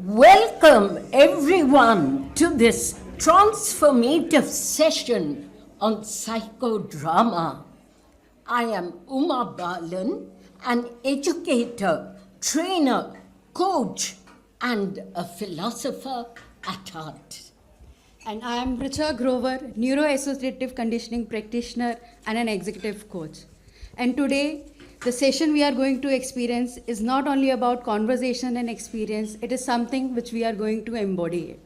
Welcome everyone to this transformative session on psychodrama. I am Uma Balan, an educator, trainer, coach, and a philosopher at heart. And I am Richa Grover, neuroassociative conditioning practitioner and an executive coach. And today, the session we are going to experience is not only about conversation and experience, it is something which we are going to embody.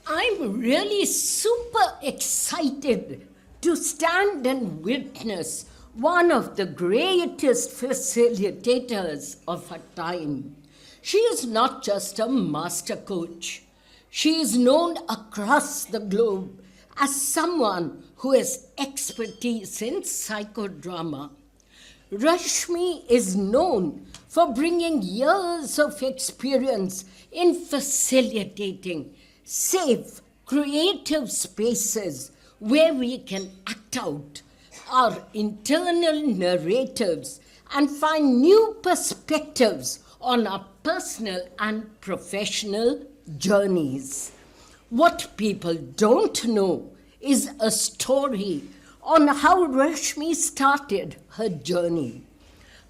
I'm really super excited to stand and witness one of the greatest facilitators of her time. She is not just a master coach. She is known across the globe as someone who has expertise in psychodrama. Rashmi is known for bringing years of experience in facilitating safe, creative spaces where we can act out our internal narratives and find new perspectives on our personal and professional journeys. What people don't know is a story on how Rashmi started her journey.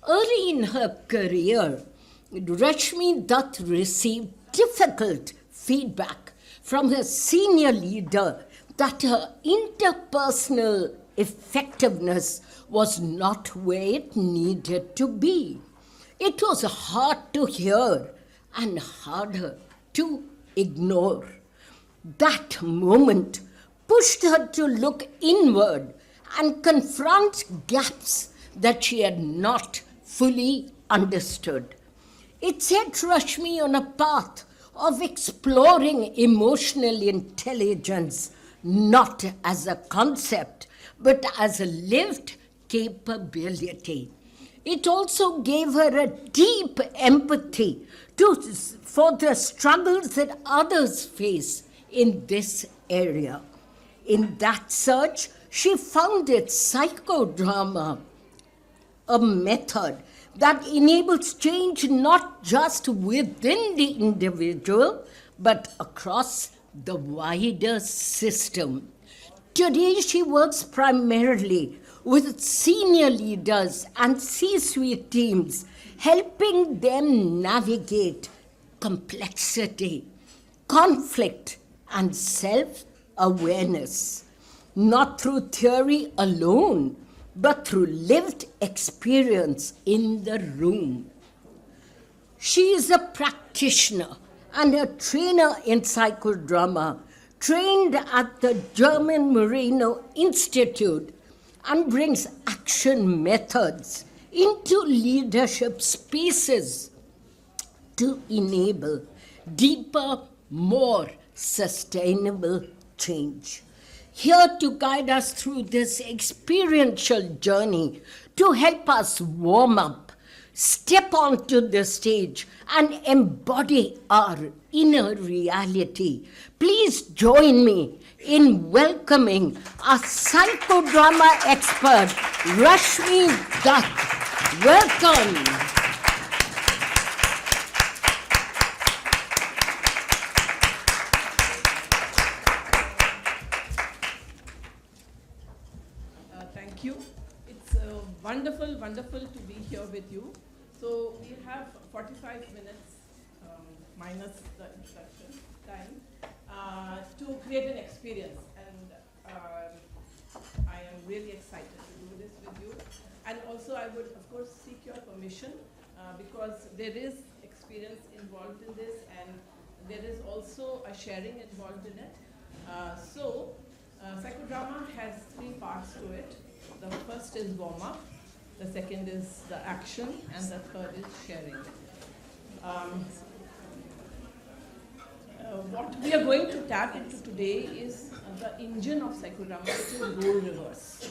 Early in her career, Rashmi Datt received difficult feedback from her senior leader that her interpersonal effectiveness was not where it needed to be. It was hard to hear and harder to ignore. That moment pushed her to look inward and confront gaps that she had not fully understood. It set Rashmi on a path of exploring emotional intelligence, not as a concept, but as a lived capability. It also gave her a deep empathy for the struggles that others face in this area. In that search, she founded psychodrama, a method that enables change not just within the individual, but across the wider system. Today, she works primarily with senior leaders and C-suite teams, helping them navigate complexity, conflict, and self-awareness, not through theory alone, but through lived experience in the room. She is a practitioner and a trainer in psychodrama, trained at the German Marino Institute, and brings action methods into leadership spaces to enable deeper, more sustainable change. Here to guide us through this experiential journey, to help us warm up, step onto the stage, and embody our inner reality. Please join me in welcoming our psychodrama expert, Rashmi Datt. Welcome. Thank you. It's wonderful to be here with you. So we have 45 minutes, minus the introduction time, to create an experience. And I am really excited to do this with you. And also I would, of course, seek your permission because there is experience involved in this and there is also a sharing involved in it. Psychodrama has three parts to it. The first is warm-up, the second is the action, and the third is sharing. What we are going to tap into today is the engine of psychodrama, which is role reverse.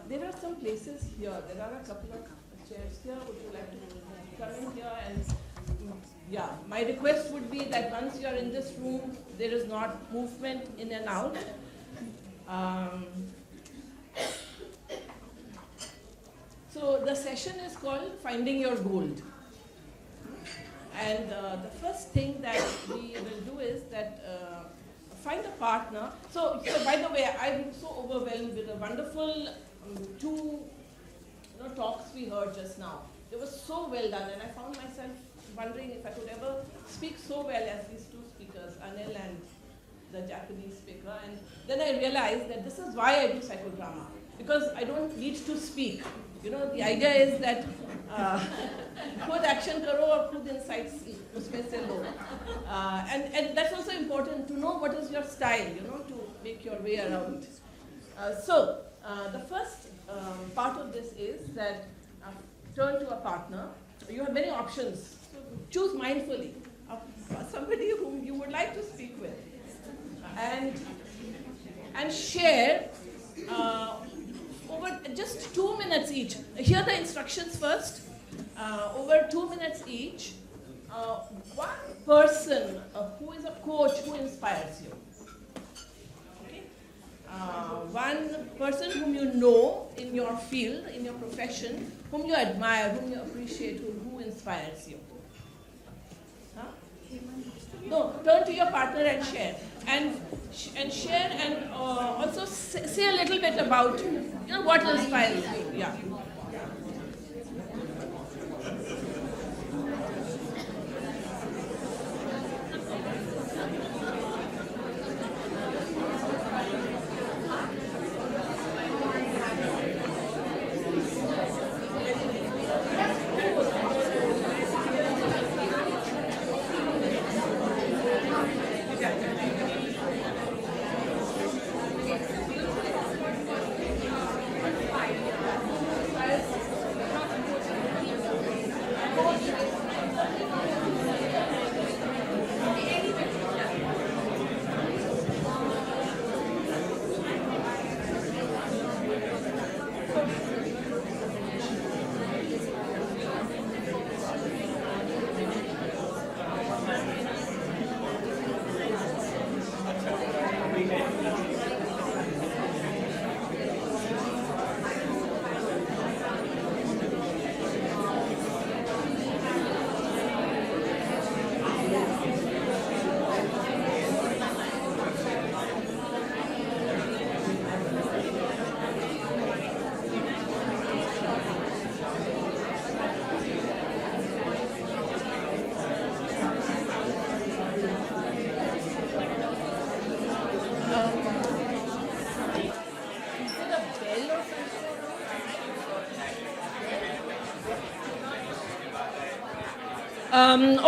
There are some places here. There are a couple of chairs here. Would you like to come in here? And yeah, my request would be that once you are in this room, there is not movement in and out. So the session is called Finding Your Gold. And the first thing that we will do is that find a partner. So by the way, I'm so overwhelmed with the wonderful two talks we heard just now. They were so well done, and I found myself wondering if I could ever speak so well as these two speakers, Anil and the Japanese speaker. And then I realized that this is why I do psychodrama, because I don't need to speak. The idea is that खुद action करो और खुद insights उसमें से लो. And that's also important to know what is your style, to make your way around. So the first part of this is that turn to a partner. You have many options. So choose mindfully somebody whom you would like to speak with, and share over just 2 minutes each. Hear the instructions first. Over 2 minutes each, one person who is a coach who inspires you. Okay? One person whom you know in your field, in your profession, whom you admire, whom you appreciate, who inspires you. Huh? No, turn to your partner and share. And share, and also say a little bit about what inspires you. Yeah.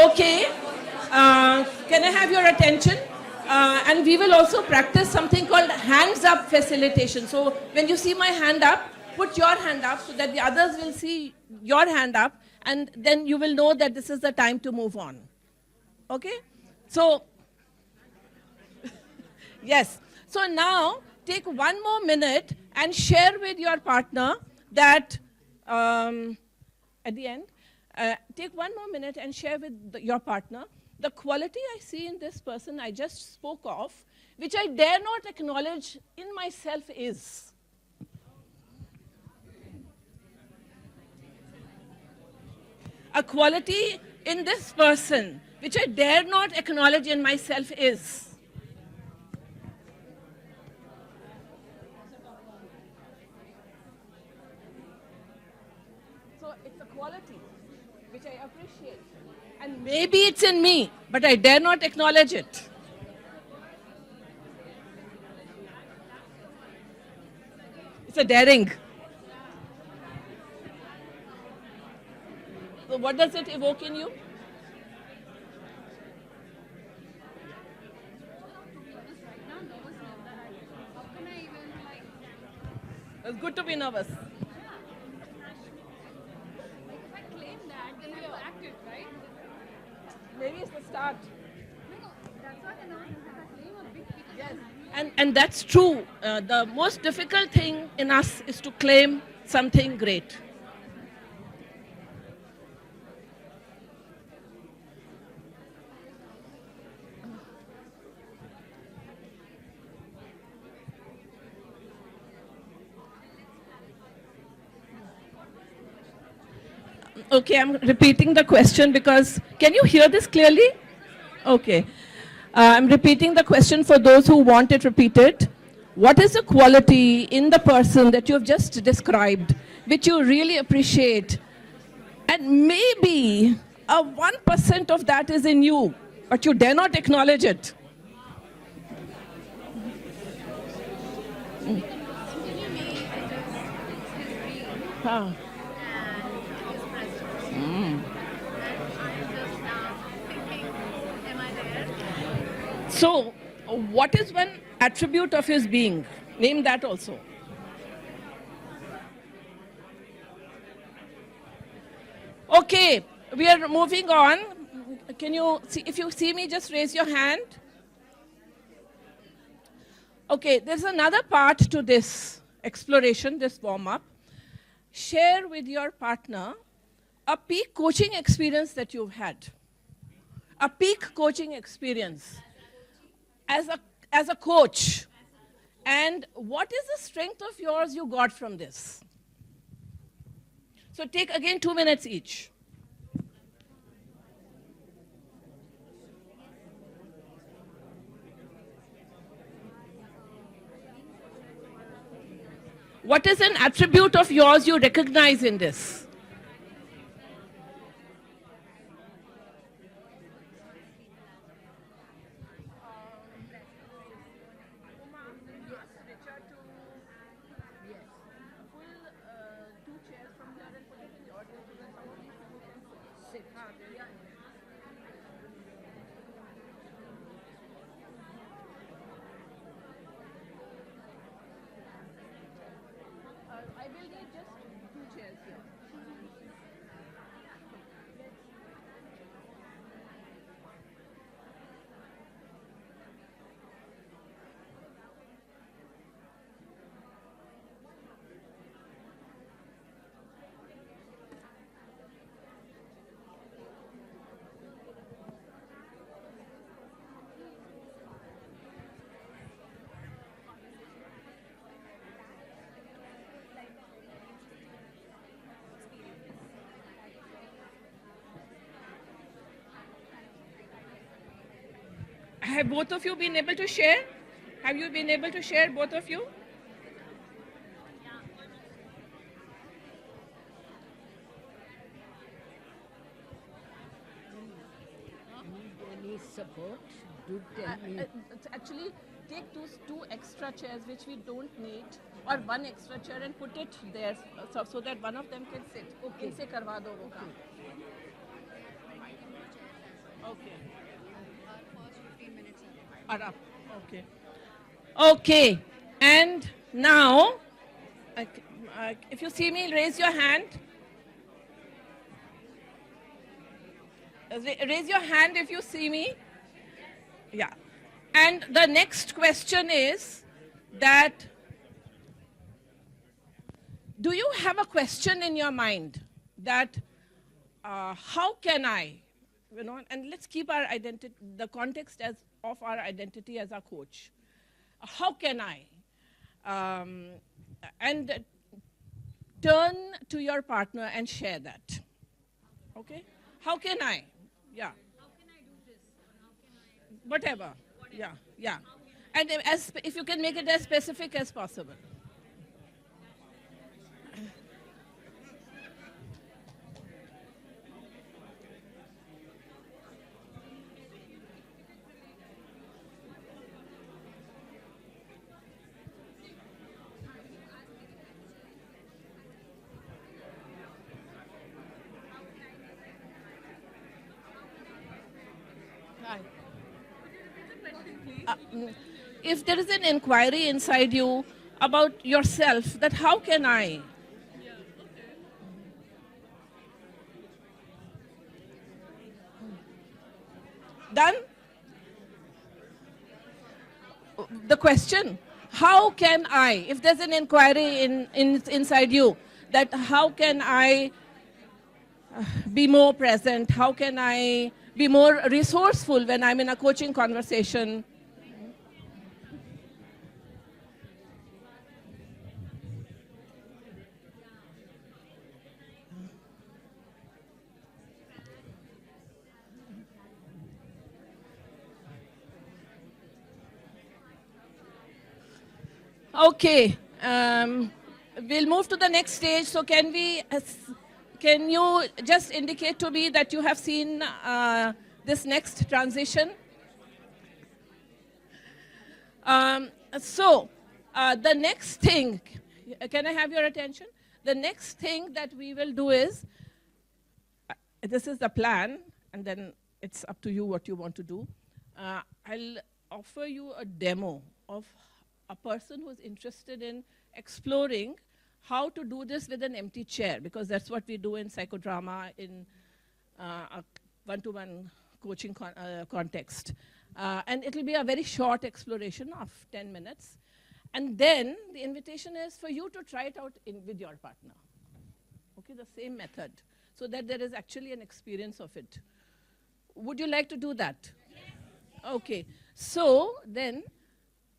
Okay, can I have your attention? And we will also practice something called hands up facilitation. So when you see my hand up, put your hand up so that the others will see your hand up, and then you will know that this is the time to move on. Okay? So, yes. So now take 1 more minute and share with your partner that at the end, take 1 more minute and share with your partner the quality I see in this person I just spoke of, which I dare not acknowledge in myself is. A quality in this person which I dare not acknowledge in myself is. So it's a quality which I appreciate. And maybe it's in me, but I dare not acknowledge it. It's a daring. So what does it evoke in you? It's good to be nervous. If I claim that, then we have acted, right? Maybe it's the start. No, that's what I know. If I claim a big picture. Yes. And that's true. The most difficult thing in us is to claim something great. Okay, I'm repeating the question because can you hear this clearly? Okay. I'm repeating the question for those who want it repeated. What is the quality in the person that you have just described which you really appreciate? And maybe a 1% of that is in you, but you dare not acknowledge it. Ah. So, what is one attribute of his being? Name that also. Okay, we are moving on. Can you see, if you see me, just raise your hand. Okay, there's another part to this exploration, this warm-up. Share with your partner a peak coaching experience that you've had. A peak coaching experience as a coach. And what is the strength of yours you got from this? So take again 2 minutes each. What is an attribute of yours you recognize in this? I will need just 2 chairs here. Have both of you been able to share? Have you been able to share, both of you? Need any support? Do tell me. Actually, take two extra chairs which we don't need, or one extra chair and put it there so that one of them can sit. Okay. इनसे करवा दो वो काम. Okay. Are up. Okay. Okay. And now, if you see me, raise your hand. Raise your hand if you see me. Yeah. And the next question is that, do you have a question in your mind that how can I, and let's keep our identity, the context of our identity as a coach. How can I? And turn to your partner and share that. Okay? How can I? Yeah. How can I do this? Or how can I? Whatever. Yeah, yeah. And if you can make it as specific as possible. Hi. If there is an inquiry inside you about yourself, that how can I? Done? The question, how can I, if there's an inquiry inside you, that how can I be more present? How can I be more resourceful when I'm in a coaching conversation? Okay, we'll move to the next stage. So can you just indicate to me that you have seen this next transition? The next thing, can I have your attention? The next thing that we will do is, this is the plan, and then it's up to you what you want to do. I'll offer you a demo of a person who's interested in exploring how to do this with an empty chair, because that's what we do in psychodrama in a one-to-one coaching context. And it'll be a very short exploration of 10 minutes. And then the invitation is for you to try it out with your partner. Okay, the same method, so that there is actually an experience of it. Would you like to do that? Yes. Okay, so then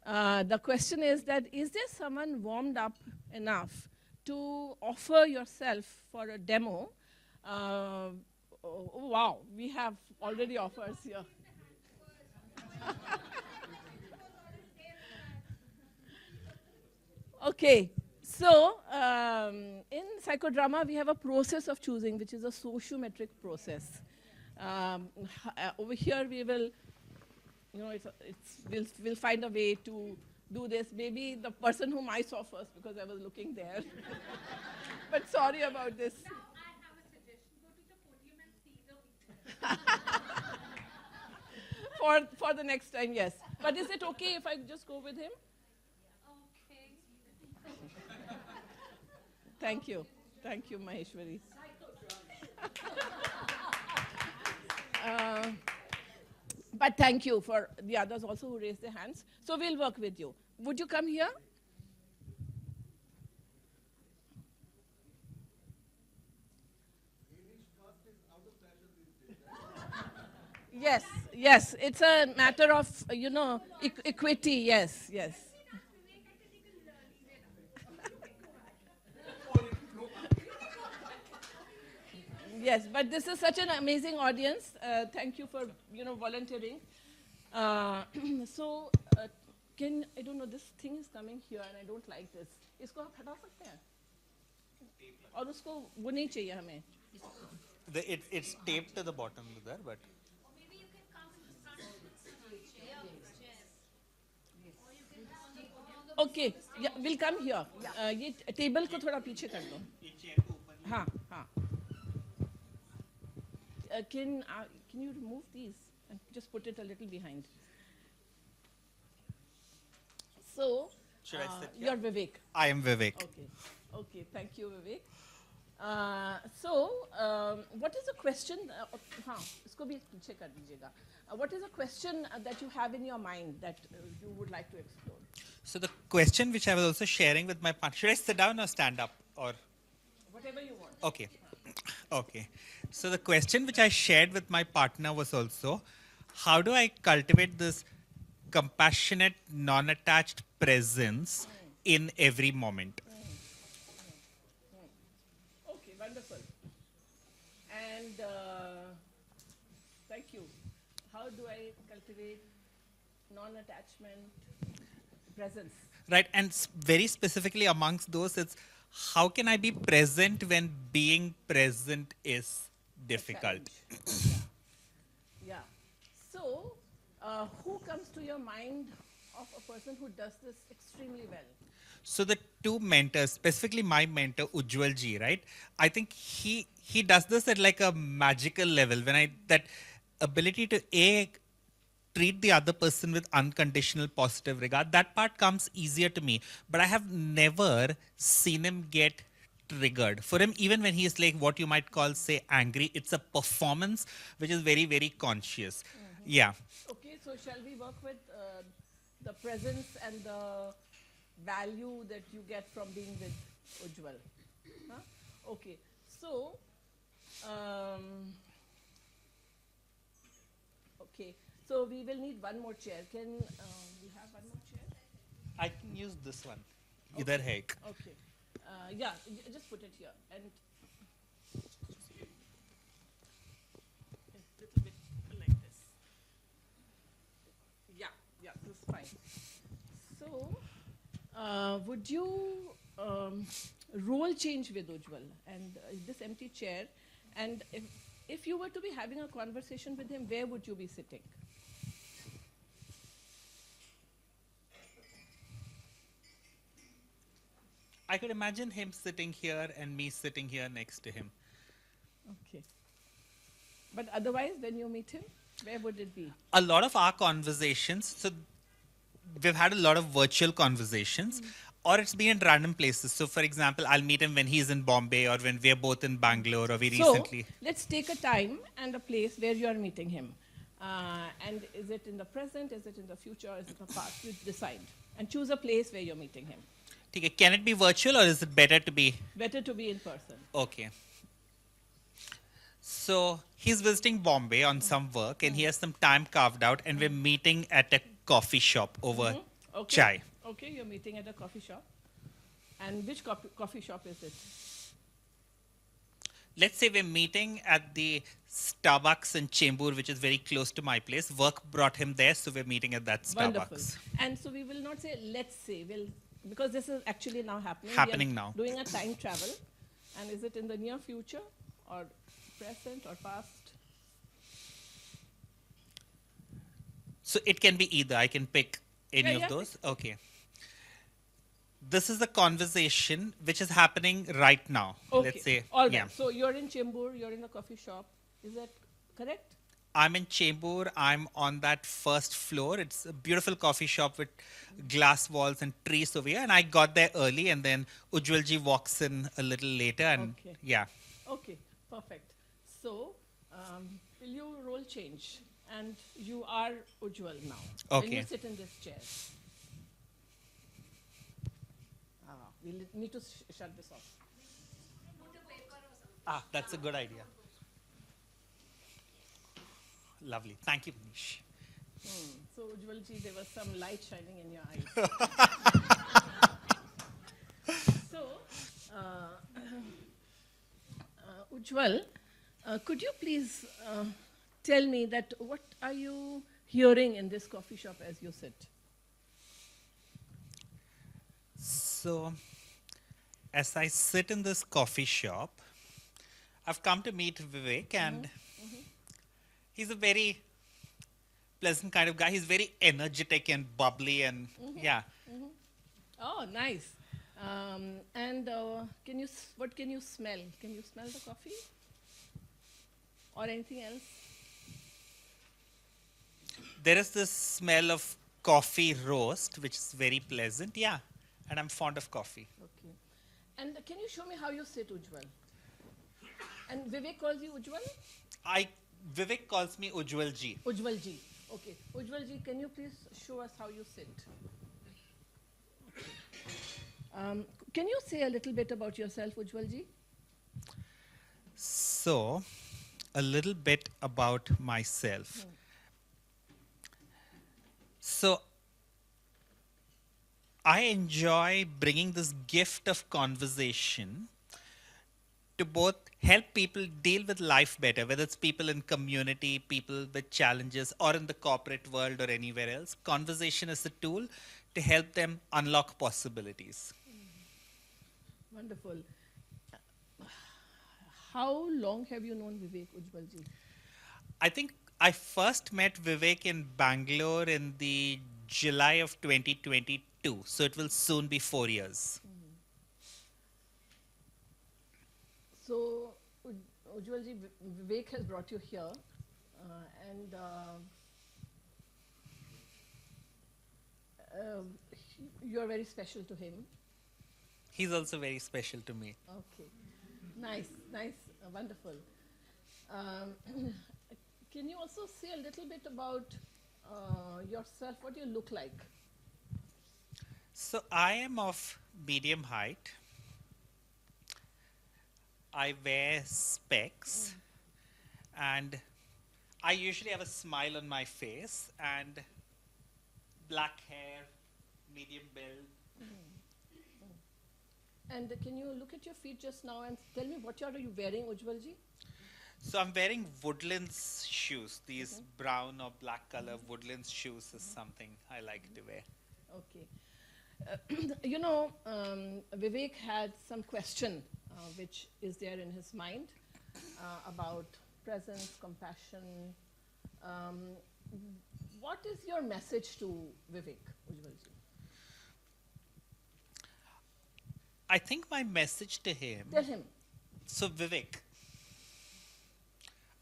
the question is that, is there someone warmed up enough to offer yourself for a demo? Oh, wow, we have already offers here. Okay, so in psychodrama, we have a process of choosing, which is a sociometric process. Over here, we will, we'll find a way to do this. Maybe the person whom I saw first, because I was looking there. But sorry about this. Now, I have a suggestion. Go to the podium and see the For the next time, yes. But is it okay if I just go with him? Okay. Thank you. Thank you, Maheshwari. But thank you for the others also who raised their hands. So we'll work with you. Would you come here? Yes, yes. It's a matter of, equity. Yes, yes. Yes, but this is such an amazing audience. Thank you for, volunteering. I don't know, this thing is coming here and I don't like this. इसको आप हटा सकते हैं? और उसको वो नहीं चाहिए हमें. It's taped to the bottom there, but. Or maybe you can come in the front with some chairs. Or you can come on the podium. Okay, yeah, we'll come here. ये टेबल को थोड़ा पीछे कर दो. हाँ, हाँ. Can you remove these and just put it a little behind? So, Should I sit here? you're Vivek. I am Vivek. Okay, thank you, Vivek. What is the question? इसको भी पीछे कर दीजिएगा. What is a question that you have in your mind that you would like to explore? So the question which I was also sharing with my partner, should I sit down or stand up? Or Whatever you want. okay. Okay. So the question which I shared with my partner was also, how do I cultivate this compassionate, non-attached presence in every moment? Okay, wonderful. And thank you. How do I cultivate non-attachment presence? Right, and very specifically amongst those, it's how can I be present when being present is difficult? Yeah. So, who comes to your mind of a person who does this extremely well? So the two mentors, specifically my mentor Ujjwal ji, right? I think he does this at like a magical level. When that ability to treat the other person with unconditional positive regard, that part comes easier to me. But I have never seen him get triggered. For him, even when he is like what you might call, say, angry, it's a performance which is very, very conscious. Mm-hmm. Yeah. Okay, so shall we work with the presence and the value that you get from being with Ujjwal? Huh? Okay, so, okay. So we will need one more chair. Can we have one more chair? I can use this one. Idhar hai ek. Okay. Yeah, just put it here. And a little bit like this. Yeah, this is fine. So, would you role change with Ujjwal and this empty chair? And if you were to be having a conversation with him, where would you be sitting? I could imagine him sitting here and me sitting here next to him. Okay. But otherwise, when you meet him, where would it be? A lot of our conversations, so we've had a lot of virtual conversations, or it's been in random places. So, for example, I'll meet him when he's in Bombay or when we're both in Bangalore or we recently. So, let's take a time and a place where you are meeting him. And is it in the present, is it in the future, is it in the past? You decide. And choose a place where you're meeting him. Okay, can it be virtual or is it better to be? Better to be in person. Okay. So he's visiting Bombay on some work and he has some time carved out and we're meeting at a coffee shop over Okay. chai. Okay, you're meeting at a coffee shop. And which coffee shop is it? Let's say we're meeting at the Starbucks in Chembur, which is very close to my place. Work brought him there, so we're meeting at that Starbucks. Wonderful. And so we will not say, let's say, because this is actually now happening. Happening we are now. Doing a time travel. And is it in the near future or present or past? So it can be either. I can pick any Yeah, of those. Okay. This is a conversation which is happening right now. Okay. Let's say. All right. Yeah. So you're in Chembur, you're in a coffee shop. Is that correct? I'm in Chembur. I'm on that first floor. It's a beautiful coffee shop with glass walls and trees over here. And I got there early, and then Ujjwalji walks in a little later. And Okay. yeah. Okay, perfect. So, will you role change? And you are Ujjwal now. When Okay. you sit in this chair. We need to shut this off. Ah, that's a good idea. Lovely. Thank you, Manish. So, Ujjwalji, there was some light shining in your eyes. So, Ujjwal, could you please tell me that what are you hearing in this coffee shop as you sit? So, as I sit in this coffee shop, I've come to meet Vivek, and he's a very pleasant kind of guy. He's very energetic and bubbly, and yeah. Oh, nice. And what can you smell? Can you smell the coffee? Or anything else? There is this smell of coffee roast, which is very pleasant. Yeah, and I'm fond of coffee. Okay. And can you show me how you sit, Ujjwal? And Vivek calls you Ujjwal? Vivek calls me Ujjwalji. Ujjwalji. Okay. Ujjwalji, can you please show us how you sit? Okay. Can you say a little bit about yourself, Ujjwalji? So, a little bit about myself. So, I enjoy bringing this gift of conversation to both help people deal with life better, whether it's people in community, people with challenges, or in the corporate world or anywhere else. Conversation is a tool to help them unlock possibilities. Wonderful. How long have you known Vivek, Ujjwalji? I think I first met Vivek in Bangalore in the July of 2022, so it will soon be 4 years. So, Ujjwalji, Vivek has brought you here, and you are very special to him. He's also very special to me. Okay, nice, wonderful. Can you also say a little bit about yourself? What do you look like? So I am of medium height. I wear specs, and I usually have a smile on my face and black hair, medium build. And can you look at your feet just now and tell me what are you wearing, Ujjwalji? So I'm wearing Woodlands shoes. These brown or black color Woodlands shoes is something I like to wear. Okay. Vivek had some question which is there in his mind about presence, compassion. Um, what is your message to Vivek, Ujjwalji? I think my message to him. Tell him. So, Vivek,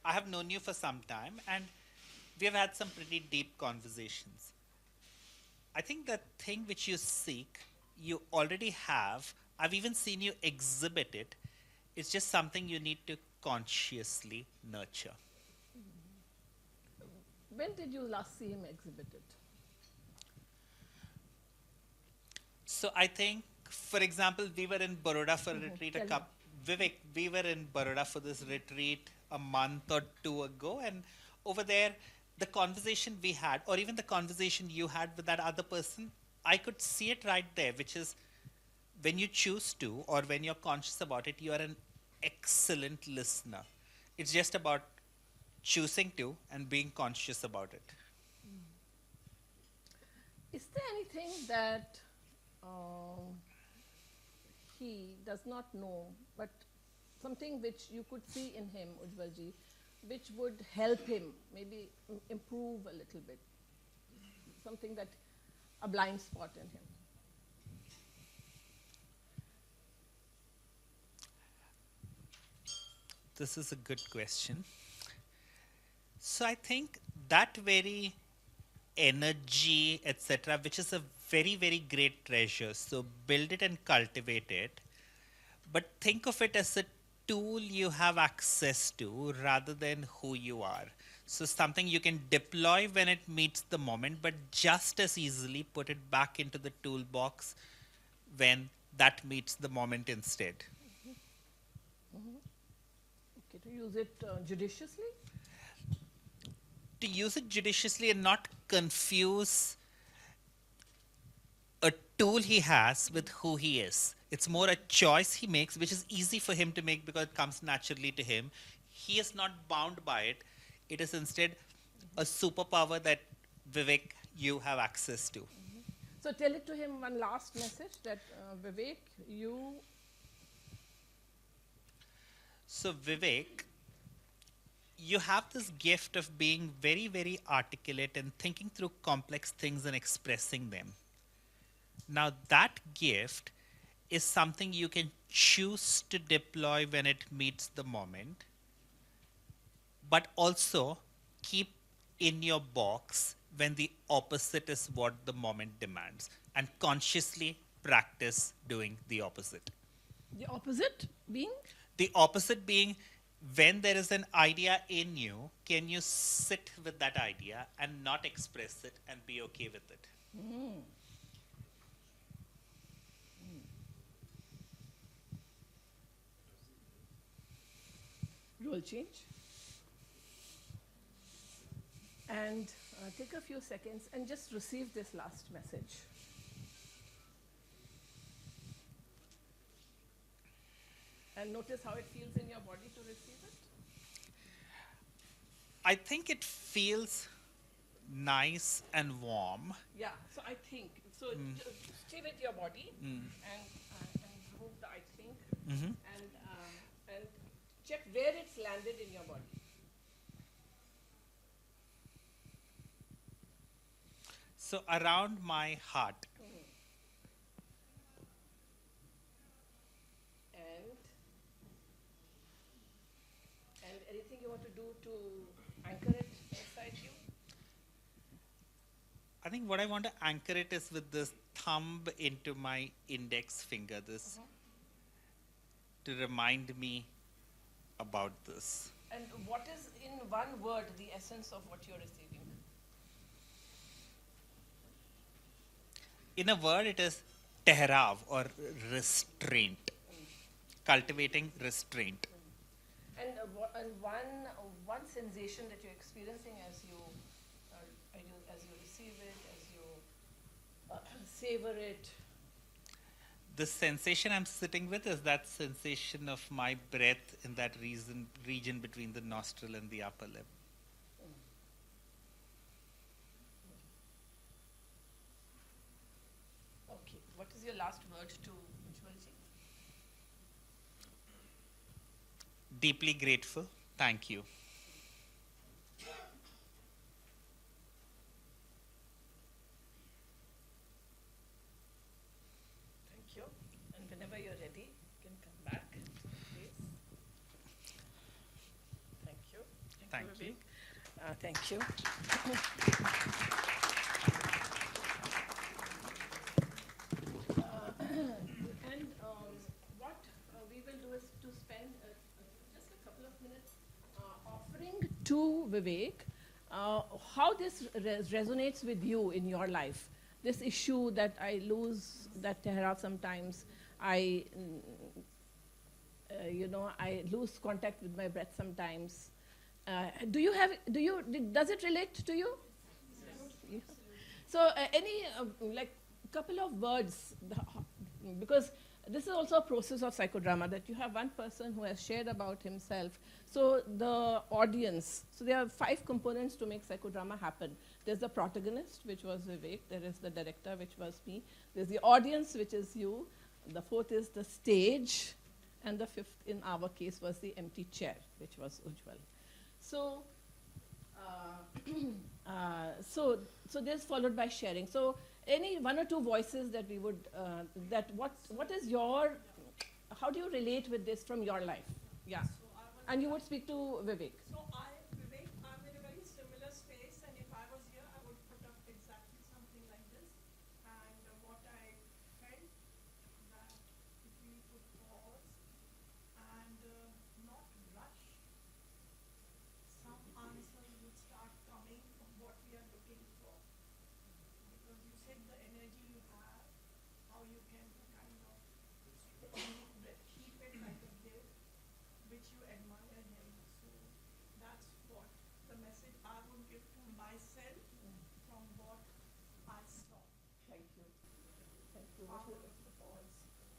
I have known you for some time and we have had some pretty deep conversations. I think the thing which you seek, you already have. I've even seen you exhibit it. It's just something you need to consciously nurture. When did you last see him exhibited? So I think, for example, we were in Baroda for a retreat Vivek, we were in Baroda for this retreat a month or two ago, and over there, the conversation we had, or even the conversation you had with that other person, I could see it right there, which is when you choose to, or when you're conscious about it, you are an excellent listener. It's just about choosing to and being conscious about it. Is there anything that he does not know, but something which you could see in him, Ujjwalji, which would help him maybe improve a little bit? Something that, a blind spot in him. This is a good question. So I think that very energy, etc., which is a very, very great treasure. So build it and cultivate it. But think of it as a tool you have access to rather than who you are. So something you can deploy when it meets the moment, but just as easily put it back into the toolbox when that meets the moment instead. Okay, to use it judiciously? To use it judiciously and not confuse a tool he has with who he is. It's more a choice he makes, which is easy for him to make because it comes naturally to him. He is not bound by it. It is instead a superpower that Vivek, you have access to. So tell it to him one last message that Vivek, you. So Vivek, you have this gift of being very, very articulate and thinking through complex things and expressing them. Now that gift is something you can choose to deploy when it meets the moment, but also keep in your box when the opposite is what the moment demands, and consciously practice doing the opposite. The opposite being? The opposite being when there is an idea in you, can you sit with that idea and not express it and be okay with it? Role change. And take a few seconds and just receive this last message. And notice how it feels in your body to receive it. I think it feels nice and warm. Yeah, so I think. So stay with your body and remove the I think and check where it's landed in your body. So around my heart. And anything you want to do to anchor it inside you? I think what I want to anchor it is with this thumb into my index finger, this to remind me about this. And what is in one word the essence of what you're receiving? In a word, it is tehrav or restraint, cultivating restraint. And one sensation that you're experiencing as you receive it, as you savor it. The sensation I'm sitting with is that sensation of my breath in that region between the nostril and the upper lip. Okay, your last word to Ujjwalji? Deeply grateful. Thank you. Thank you. And whenever you're ready, you can come back, please. Thank you. Thank you. Vivek. Thank you. And what we will do is to spend just a couple of minutes offering to Vivek how this resonates with you in your life. This issue that I lose that Tehra sometimes, I I lose contact with my breath sometimes. Does it relate to you? Yes. So any like couple of words, because this is also a process of psychodrama, that you have one person who has shared about himself. So the audience, so there are 5 components to make psychodrama happen. There's the protagonist, which was Vivek. There is the director, which was me. There's the audience, which is you. The 4th is the stage. And the 5th, in our case, was the empty chair, which was Ujjwal. So, so this followed by sharing. So any 1 or 2 voices that we would, what is your, how do you relate with this from your life? Yeah. And you would speak to Vivek. So Vivek, I'm in a very similar space, and if I was here, I would put up exactly something like this. And what I felt, that if we could pause and not rush, some answers would start coming from what we are looking for. Because you said the energy you have, how you can kind of keep it like a gift, which you admire him. So that's what the message I would give to myself from what I saw. Thank you. Thank you. Power of the pause.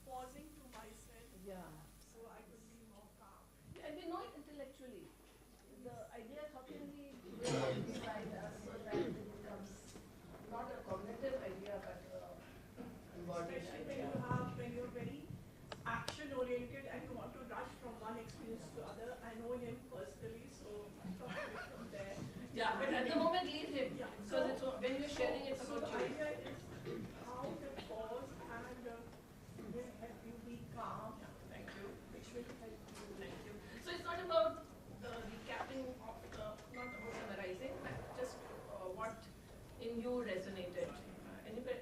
Pausing to myself, Yeah. so I could be more calm. And we know it intellectually. The idea is how can we bring it inside us so that it becomes not a cognitive idea, but embodied Especially idea. when you're very action oriented and you want to rush from one experience to other. I know him personally, so from there. Yeah, but at the moment, leave him. Yeah. Because it's, when you're sharing, it's So about the you. idea is how the pause and will help you be calm, Thank you. which will help you. Thank you. So it's not about recapping of the, not about summarizing, but just what in you resonated. Anybody?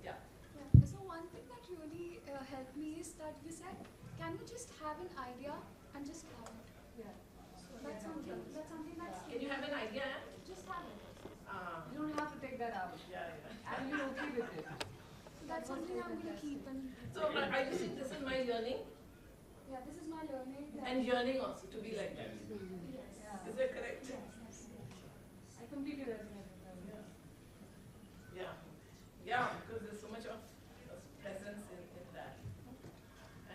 Yeah. Yeah. So one thing that really helped me is that you said, can you just have an idea and just have it? Yeah. That's something that's Can you have an idea? just have it. You don't have to take that out. Yeah, yeah. And you're okay with it. That's something I'm going to keep. And So are you saying this is my yearning? yeah, this is my learning. And yearning also to be like that. Yes. Is that correct? Yes. I completely resonate with that. Yeah. Yeah, because there's so much of presence in that.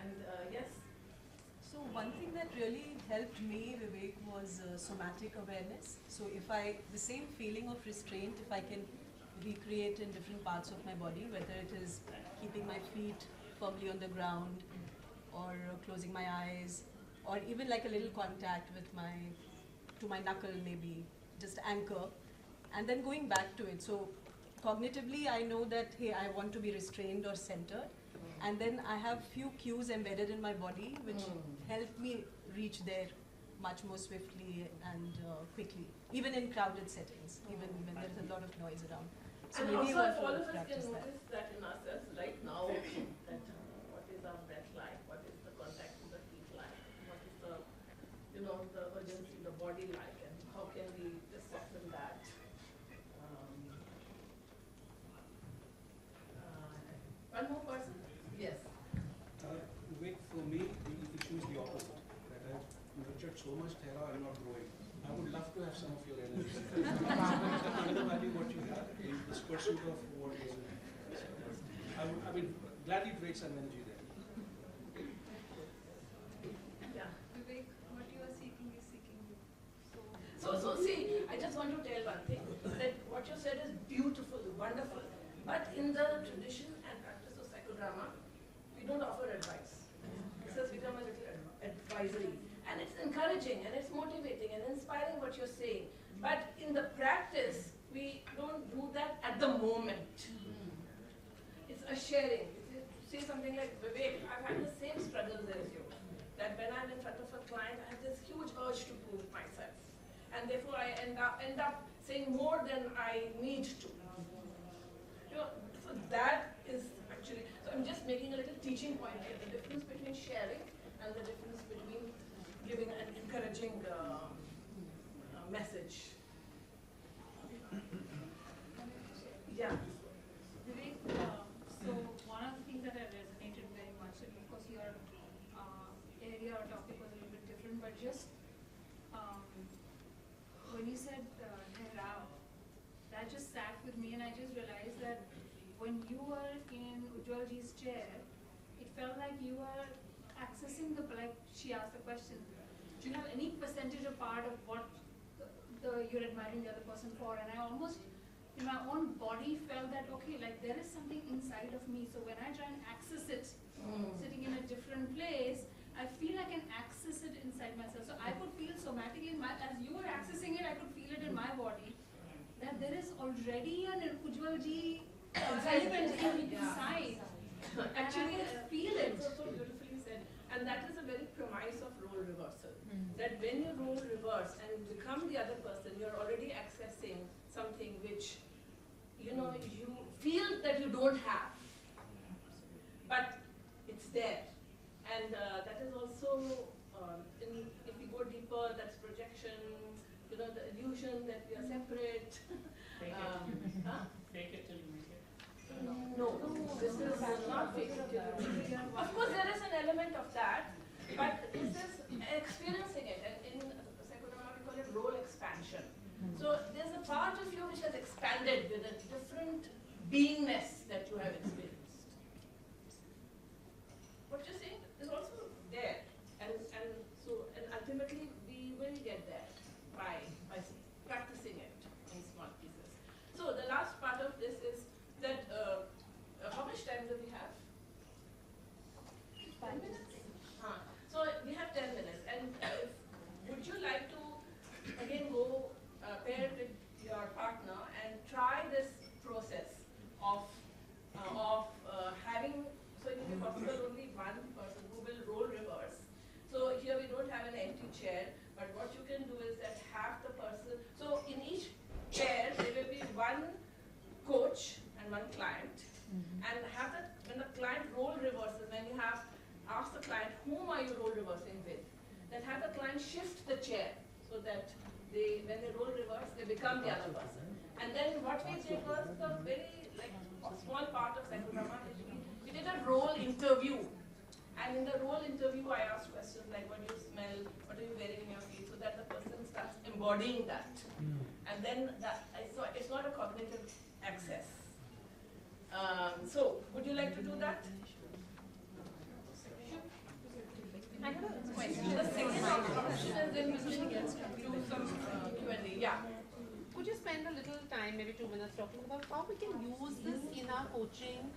And yes. So one thing that really helped me, Vivek, was somatic awareness. So the same feeling of restraint, if I can recreate in different parts of my body, whether it is keeping my feet firmly on the ground, or closing my eyes, or even like a little contact with to my knuckle maybe, just anchor, and then going back to it. So cognitively, I know that, hey, I want to be restrained or centered, and then I have few cues embedded in my body which help me reach there much more swiftly and quickly, even in crowded settings, even when there is a lot of noise around. So And maybe also, if I all want of to us can practice that. notice that in ourselves right now, that what is our breath like, what is the contact with the feet like, what is the, the urgency of the body like, and how can we just soften that. One more person? Yes. Vivek, for me, the issue is the opposite. That I've nurtured so much Tehra, I'm not growing. I would love to have some of your energy. Another value what you have in this pursuit of what is. I mean, gladly trade some energy there. Yeah. Vivek, what you are seeking is seeking you. So see, I just want to tell one thing, that what you said is beautiful, wonderful, but in the tradition and practice of psychology, psychodrama, we don't offer advice. This has become a little advisory. And it's encouraging, and it's motivating, and inspiring what you're saying. But in the practice, we don't do that at the moment. It's a sharing. Say something like, Vivek, I've had the same struggles as you. That when I'm in front of a client, I have this huge urge to prove myself. And therefore, I end up saying more than I need to. You know, so that is actually, so I'm just making a little teaching point here, the difference between sharing and the difference between giving an encouraging message. Yeah. Vivek, so one of the things that I resonated very much, and of course your area or topic was a little bit different, but just when you said Nehrao, that just sat with me, and I just realized that when you were in Ujjalji's chair, it felt like you were accessing like she asked the question, do you have any percentage or part of what you're admiring the other person for? And I almost, in my own body, felt that, okay, like there is something inside of me, so when I try and access it, sitting in a different place, I feel I can access it inside myself. So I could feel somatically, as you were accessing it, I could feel it in my body, that there is already an Ujjalji element inside. Actually, I could feel it. So beautifully said. And that is a very premise of role reversal. That when you role reverse and become the other person, you're already accessing something which, you know, you feel that you don't have. But it's there. And that is also, if we go deeper, that's projection, you know, the illusion that we are separate. Fake it till you make it. No, this is not fake it till you make it. Of course, there is an element of that, but this is experiencing it. And in psychodrama, we call it role expansion. So there's a part of you which has expanded with a different beingness that you have experienced. What you're saying is also there, and ultimately we will get there by practicing it in small pieces. So the last part of this is that how much time do we have? 5 minutes. So we have 10 minutes, and would you like to again go pair with your partner and try this process of having. So it will be possible only one person who will role reverse. So here we don't have an empty chair, but what you can do is that have the person, so in each chair there will be one coach and one client, and have the, when the client role reverses, when you have asked the client, whom are you role reversing with, then have the client shift the chair so that they, when they role reverse, they become the other person. And then what we did was the very small part of psychodrama, we did a role interview. And in the role interview, I asked questions like, what do you smell? What are you wearing in your feet? So that the person starts embodying that. And then that, it's not a cognitive access. So, would you like to do that? I have a question. The second option is then we will do some Q&A. Yeah. Could you spend a little time, maybe 2 minutes, talking about how we can use this in our coaching?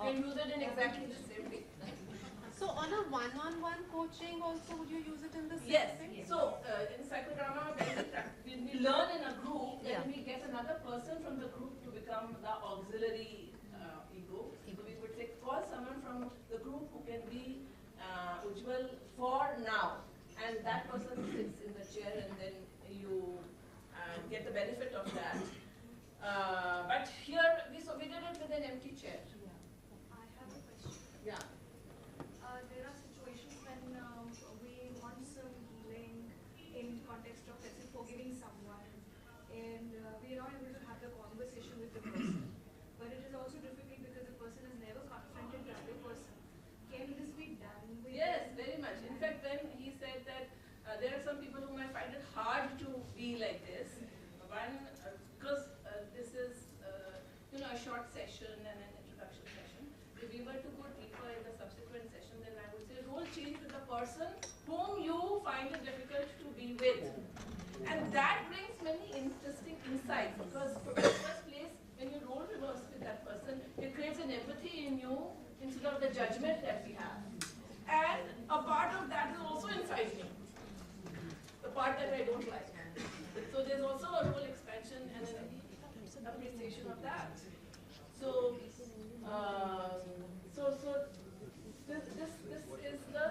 You can use it in exactly the same way. So on a one-on-one coaching also, would you use it in the same Yes. way? So in psychodrama, when we learn in a group, then we get another person from the group to become the auxiliary ego. So we would say, call someone from the group who can be Ujjwal for now. And that person sits in the chair, and then you get the benefit of that. But here, we did it with an empty chair. I have a question. Yeah. There are situations when we want some healing in context of, let's say, forgiving someone, and we are not able to have the conversation with the person. But it is also difficult because the person has never confronted the other person. Can this be done with? Yes, very much. In fact, when he said that there are some people who might find it hard to be like this. One, because this is, a short session and an introduction session. If we were to go deeper in the subsequent session, then I would say role change with the person whom you find it difficult to be with. And that brings many interesting insights, because in the first place, when you role reverse with that person, it creates an empathy in you instead instead of the judgment that we have. And a part of that is also inside me, the part that I don't like. So there's also a role expansion and an appreciation of that. So, this is the,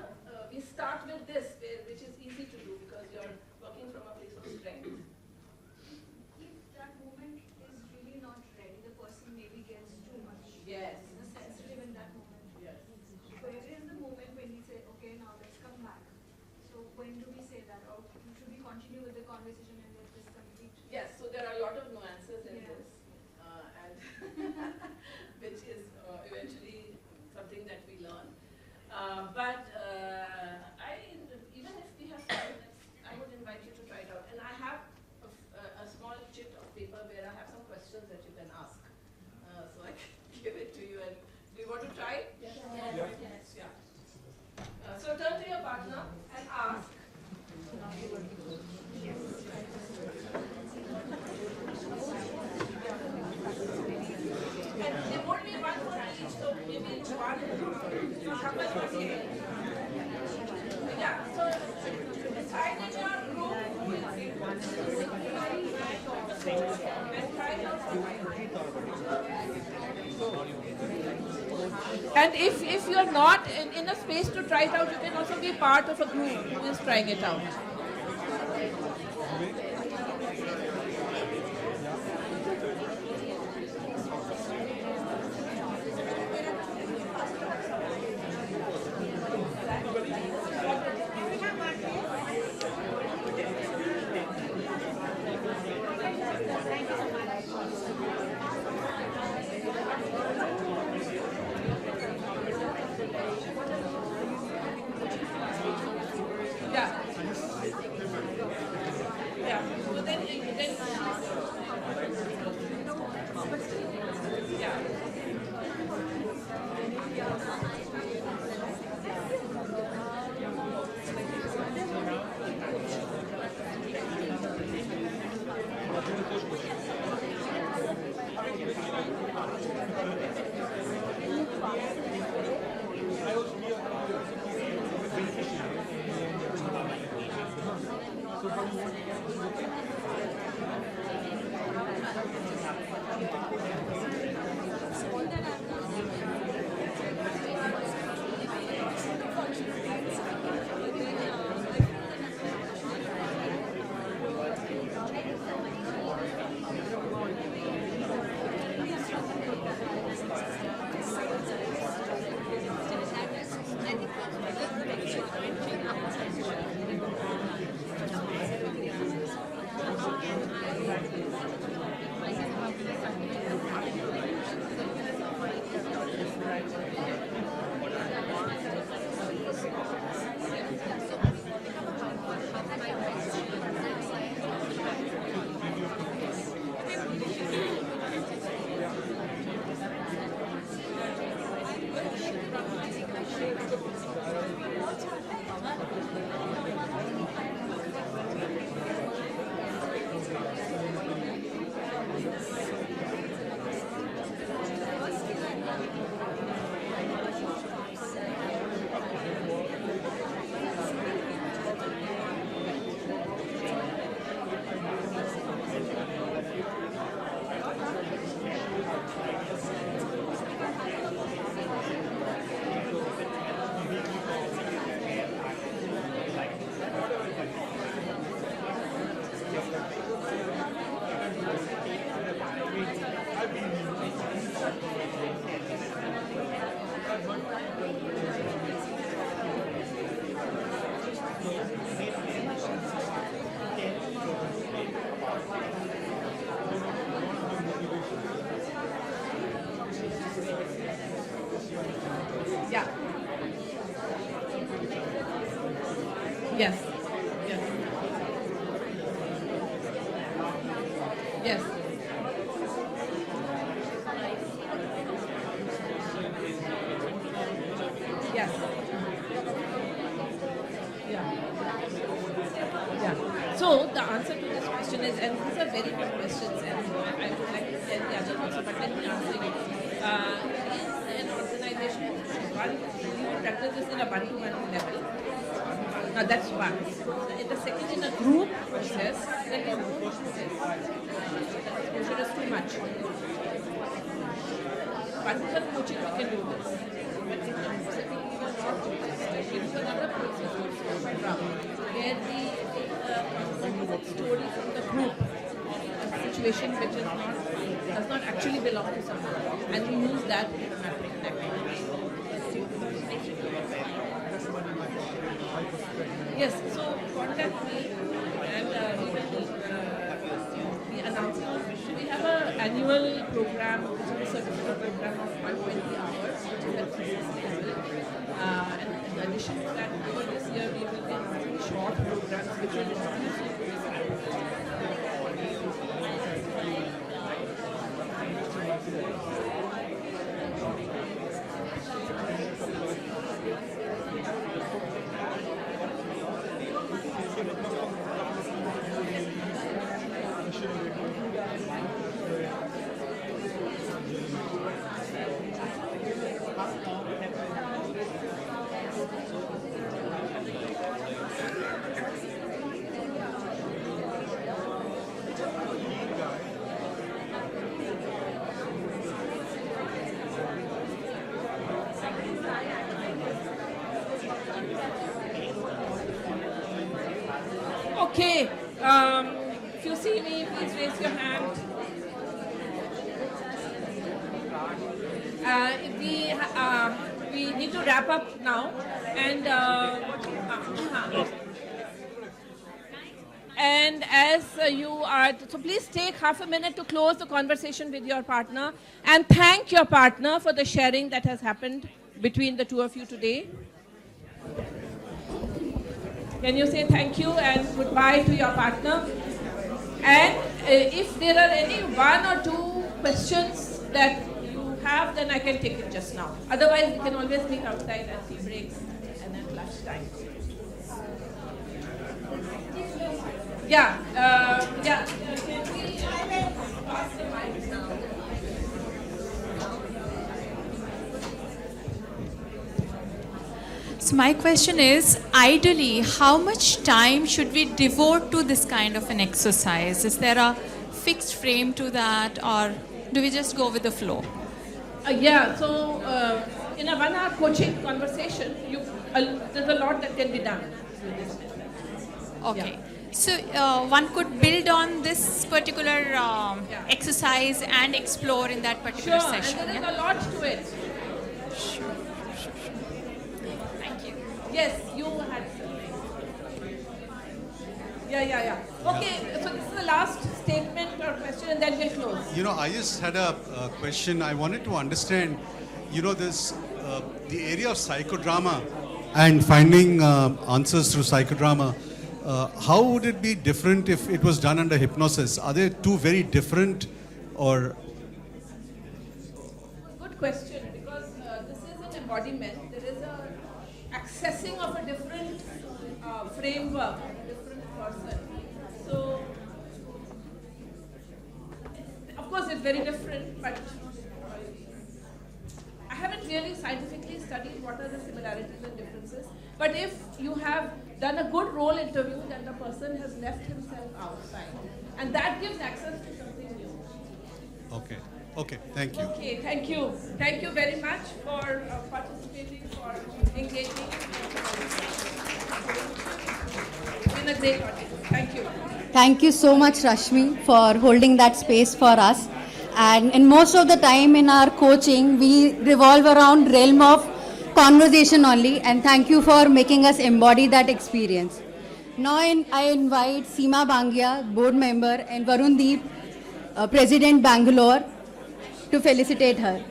we start with this, which is easy to do because you're working from a place of strength. If that moment is really not ready, the person maybe gets too much. Yes. Sensitive in that moment. Yes. Where is the moment when we say, okay, now let's come back? So when do we say that? Or should we continue with the conversation and let this complete? Yes, so there are a lot of nuances in Yeah. this, and which is eventually something that we learn. But even if we have 5 minutes, I would invite you to try it out. And I have a small chit of paper where I have some questions that you can ask. So I can give it to you. And do you want to try it? Yes. Yeah. So turn to your partner and ask. And there won't be one for each, so maybe one couple for here. Yeah, so decide in your group who is and if you're not in a space to try it out, you can also be part of a group who is trying it out. Yeah. Yeah. So then yeah. Yeah. Yes. Yes. Yes. Yes. Yeah. Yeah. So the answer to this question is, and these are very good questions, and I would like to tell the others also, but let me answer it. In an organization, we will practice this in a one-to-one level. Now that's one. The second, in a group process, then we won't do this. Exposure is too much. One-to-one coaching, we can do this. But in a setting, we will not do this. There is another process also, where we story from the group, a situation which is not, does not actually belong to someone, and we use that in a mapping technique. Yes, so contact me and we will be announcing. We have an annual program, which is a certificate program of 120 hours, which is at thesis level. And in addition to that, over this year we will be announcing short programs which will introduce you to this Okay, if you see me, please raise your hand. We need to wrap up now, and as you are, so please take half a minute to close the conversation with your partner and thank your partner for the sharing that has happened between the two of you today. Can you say thank you and goodbye to your partner? And if there are any one or two questions that you have, then I can take it just now. Otherwise, we can always meet outside at tea breaks and at lunchtime. Yeah. Can we pass the mic now? So my question is, ideally, how much time should we devote to this kind of an exercise? Is there a fixed frame to that, or do we just go with the flow? So in a 1 hour coaching conversation, there's a lot that can be done with this method. Okay. Yeah. So one could build on this particular exercise and explore in that particular session. And there is a lot to it. Sure. Thank you. Yes, you had something. Yeah. Okay, so this is the last statement or question and then we'll close. You know, I just had a question. I wanted to understand, this the area of psychodrama and finding answers through psychodrama. How would it be different if it was done under hypnosis? Are they two very different, or? Good question, because this is an embodiment. There is a accessing of a different framework, a different person. So, of course, it's very different, but I haven't really scientifically studied what are the similarities and differences. But if you have done a good role interview, then the person has left himself outside. And that gives access to something new. Okay, thank you. Okay, thank you. Thank you very much for participating, for engaging. It's been a great audience. Thank you. Thank you so much, Rashmi, for holding that space for us. And in most of the time in our coaching, we revolve around realm of conversation only. And thank you for making us embody that experience. Now I invite Seema Bangia, board member, and Varun Deep, President Bangalore, to felicitate her.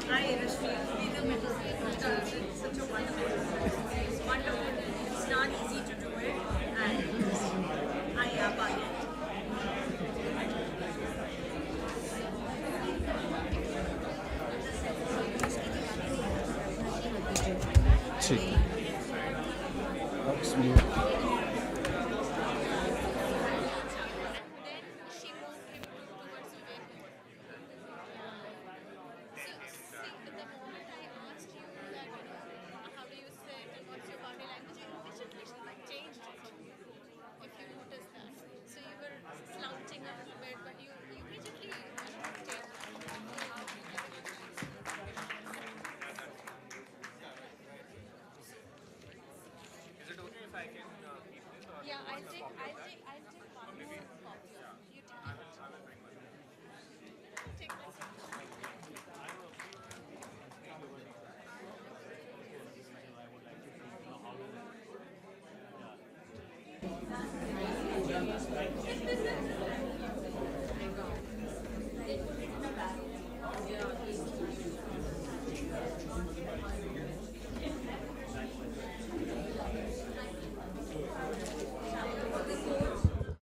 Hi, Rashmi. It's such a wonderful. It's wonderful. It's not easy to do it, and I am by it. shake. That's me.